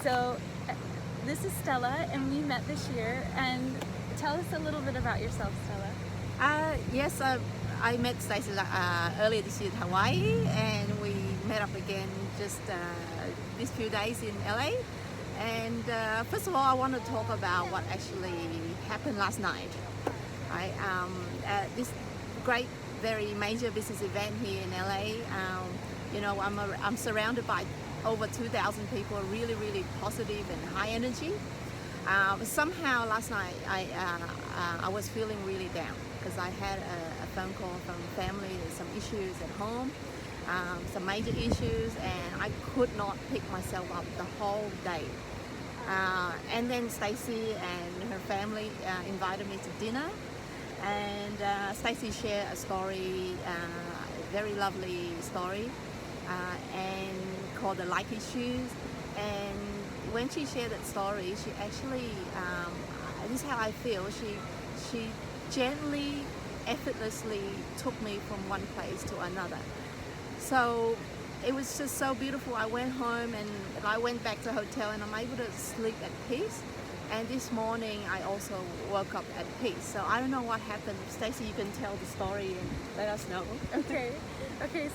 So this is Stella, and we met this year. And tell us a little bit about yourself, Stella. Yes, I met Stacy earlier this year in Hawaii, and we met up again just these few days in LA. And first of all, I want to talk about what actually happened last night. Right? This great, very major business event here in LA. I'm surrounded by over 2,000 people, really, really positive and high energy. Somehow last night I was feeling really down because I had a phone call from family, some issues at home, some major issues, and I could not pick myself up the whole day. And then Stacy and her family invited me to dinner, and Stacy shared a story, a very lovely story, and called The Like Issues. And when she shared that story, she actually, this is how I feel, she gently, effortlessly took me from one place to another. So it was just so beautiful. I went home and I went back to the hotel, and I'm able to sleep at peace. And this morning I also woke up at peace. So I don't know what happened. Stacy, you can tell the story and let us know. Okay,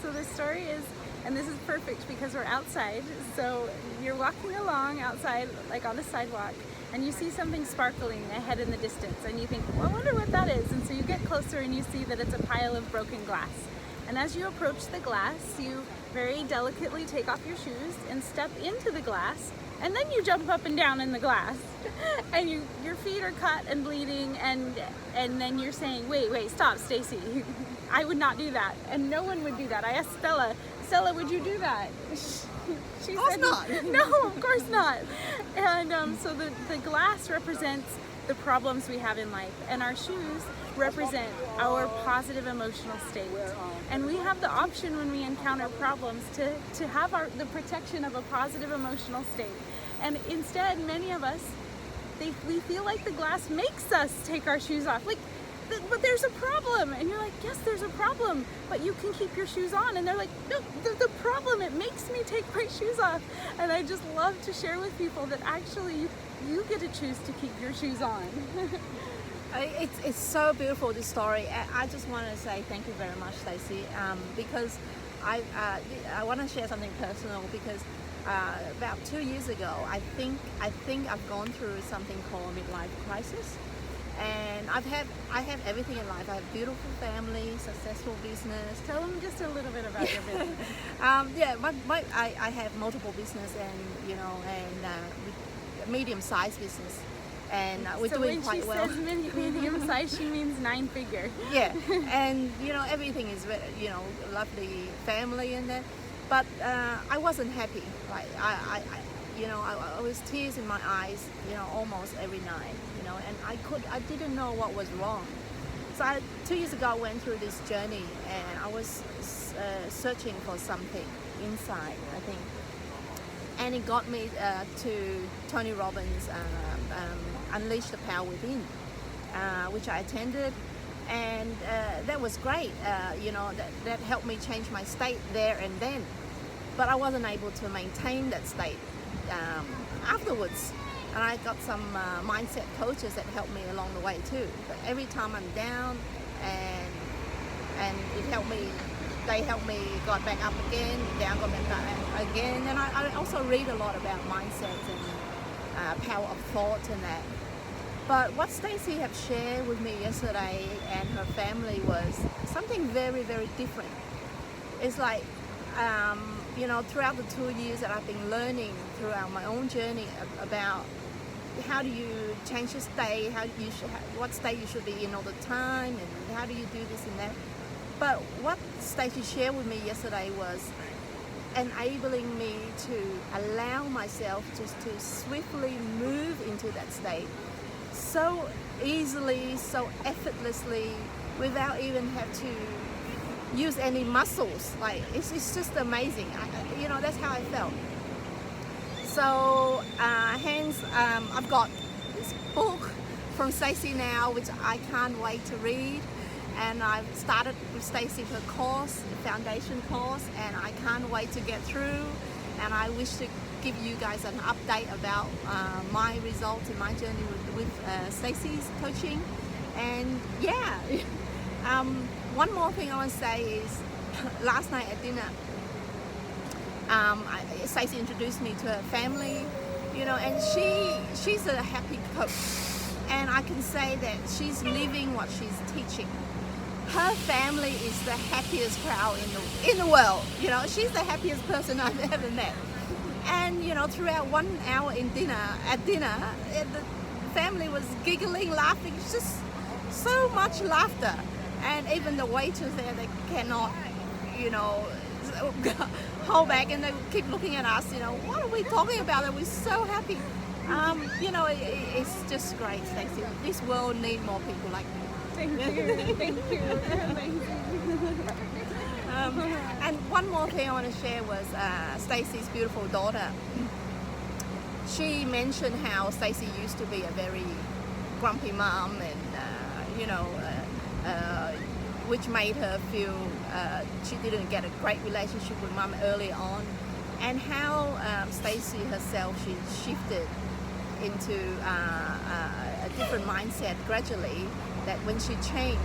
so the story is, and this is perfect because we're outside. So you're walking along outside, like on the sidewalk, and you see something sparkling ahead in the distance, and you think, well, I wonder what that is. And so you get closer and you see that it's a pile of broken glass. And as you approach the glass, you very delicately take off your shoes and step into the glass, and then you jump up and down in the glass. And your feet are cut and bleeding, and then you're saying, wait, stop, Stacy. I would not do that, and no one would do that. I asked Stella, would you do that? She said, not. No, of course not. And so the glass represents the problems we have in life, and our shoes represent our positive emotional state. And we have the option when we encounter problems to have the protection of a positive emotional state. And instead, many of us, we feel like the glass makes us take our shoes off. Like, but there's a problem. And you're like, yes, there's a problem, but you can keep your shoes on. And they're like, no, the problem, it makes me take my shoes off. And I just love to share with people that actually you get to choose to keep your shoes on. It's so beautiful, this story. I just want to say thank you very much, Stacy, because I want to share something personal, because about 2 years ago, I think I've gone through something called midlife crisis. And I have everything in life. I have a beautiful family, successful business. Tell them just a little bit about your business. I have multiple business, and medium-sized business, and we're doing quite well. So when she says medium-sized, she means 9-figure. Yeah, and everything is lovely family in there, but I wasn't happy. Right, I was tears in my eyes, almost every night, and I didn't know what was wrong. So 2 years ago I went through this journey, and I was searching for something inside, I think, and it got me to Tony Robbins' Unleash the Power Within, which I attended, and that was great. That helped me change my state there and then, but I wasn't able to maintain that state afterwards. And I got some mindset coaches that helped me along the way too. But every time I'm down, and they helped me got back up again, down, got back up again. And I also read a lot about mindsets and power of thought and that. But what Stacy have shared with me yesterday and her family was something very, very different. It's like, throughout the 2 years that I've been learning throughout my own journey about how do you change your state, what state you should be in all the time, and how do you do this and that. But what Stacy shared with me yesterday was enabling me to allow myself just to swiftly move into that state so easily, so effortlessly, without even have to use any muscles. Like, it's just amazing. That's how I felt. So hence I've got this book from Stacy now, which I can't wait to read, and I've started with Stacy her course, the foundation course, and I can't wait to get through, and I wish to give you guys an update about my results in my journey with Stacy's coaching. And yeah, one more thing I want to say is last night at dinner, Stacy introduced me to her family, you know, and she's a happy coach, and I can say that she's living what she's teaching. Her family is the happiest crowd in the world. You know, she's the happiest person I've ever met. And you know, throughout 1 hour at dinner, the family was giggling, laughing, just so much laughter. And even the waiters there, they cannot, you know, hold back, and they keep looking at us. You know, what are we talking about? That we're so happy. You know, it's just great, Stacey. This world needs more people like you. Thank you. Thank you. Amazing. And one more thing I want to share was Stacey's beautiful daughter. She mentioned how Stacey used to be a very grumpy mom, and you know, which made her feel she didn't get a great relationship with mom early on, and how Stacey herself, she shifted into a different mindset gradually, that when she changed,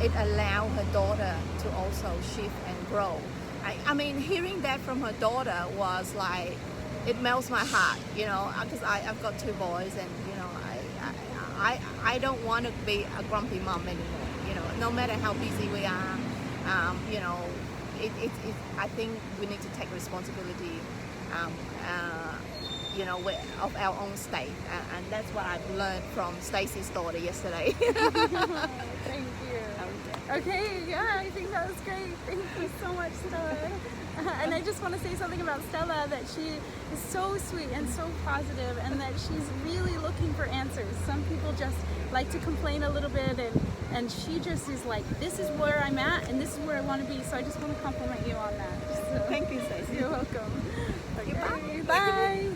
it allowed her daughter to also shift and grow. I mean, hearing that from her daughter was like, it melts my heart, you know, because I've got 2 boys, and you know, I don't want to be a grumpy mom anymore. You know, no matter how busy we are, you know, I think we need to take responsibility, you know, of our own state, and that's what I've learned from Stacey's daughter yesterday. Thank you. Okay, yeah, I think that was great. Thank you so much, Stella. And I just want to say something about Stella, that she is so sweet and so positive, and that she's really looking for answers. Some people just like to complain a little bit, and she just is like, this is where I'm at and this is where I want to be. So I just want to compliment you on that. So, Thank you, Stacey. you're welcome. Okay, Bye.